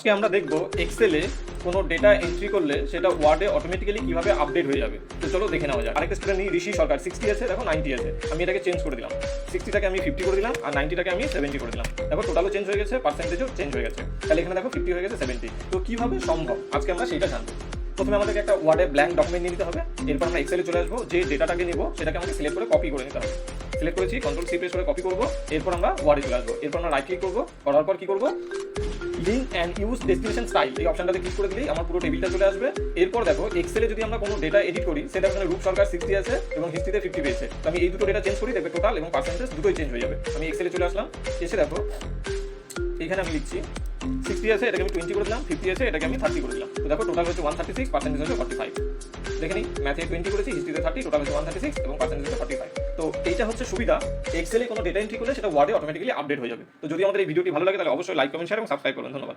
আজকে আমরা দেখব এক্সেলে কোনো ডেটা এন্ট্রি করলে সেটা ওয়ার্ডে অটোমেটিক্যালি কিভাবে আপডেট হয়ে যাবে। তো চলো দেখে নেওয়া যাক। আরেকটা স্টুডেন্ট নিই, ঋষি সরকার, 60 আছে, দেখো 90 আছে। আমি এটাকে চেঞ্জ করে দিলাম, 60টাকে আমি 50 করে দিলাম আর 90টাকে আমি 70 করে দিলাম। দেখো টোটালও চেঞ্জ হয়ে গেছে, পার্সেন্টেজও চেঞ্জ হয়ে গেছে। তাহলে এখানে দেখো 50 হয়ে গেছে 70। তো কিভাবে সম্ভব আজকে আমরা সেইটা জানবো। প্রথমে আমাদেরকে একটা ওয়ার্ডে ব্ল্যাঙ্ক ডকুমেন্ট নিয়ে নিতে হবে। এরপর আমরা এক্সেলে চলে আসবো, যে ডেটাটাকে নেবো সেটাকে আমাকে সিলেক্ট করে কপি করে নিতে হবে। সিলেক্ট করেছি, কন্ট্রোল সি প্রেস করে কপি করবো। এরপর আমরা ওয়ার্ডে চলে আসবো। এরপর আমরা রাইট ক্লিক করবো, করার পর কি করবো, link and use destination style এই অপশনটাতে ক্লিক করে দিলেই আমার পুরো টেবিলটা চলে আসবে। এরপর দেখো এক্সেলে যদি আমরা কোনো ডেটা এডিট করি, সেটা ওখানে রূপ সরকার 60 আছে এবং হিস্ট্রিতে 50 পেয়েছে। তো আমি এই দুটো ডেটা চেঞ্জ করি, দেখবে টোটাল এবং পার্সেন্টেজ দুটোই চেঞ্জ হয়ে যাবে। আমি এক্সেলে চলে আসলাম, এসে দেখো এখানে আমি লিখছি 60 আছে, এটাকে আমি 20 করে দিলাম, 50 আছে, এটাকে আমি 30 করে দিলাম। তো দেখো টোটাল হচ্ছে 136, পার্সেন্টেজ হচ্ছে 45। দেখে নিই, ম্যাথে 20 করেছি, হিস্ট্রিতে 30, টোটাল হচ্ছে 136 এবং পার্সেন্টেজ হচ্ছে 45। তো এইটা হচ্ছে সুবিধা, এক্সেলে কোনো ডেটা এন্ট্রি করলে সেটা ওয়ার্ডে অটোমেটিক্যালি আপডেট হয়ে যাবে। তো যদি আমাদের এই ভিডিওটি ভালো লাগে তাহলে অবশ্যই লাইক, কমেন্ট, শেয়ার এবং সাবস্ক্রাইব করবেন। ধন্যবাদ।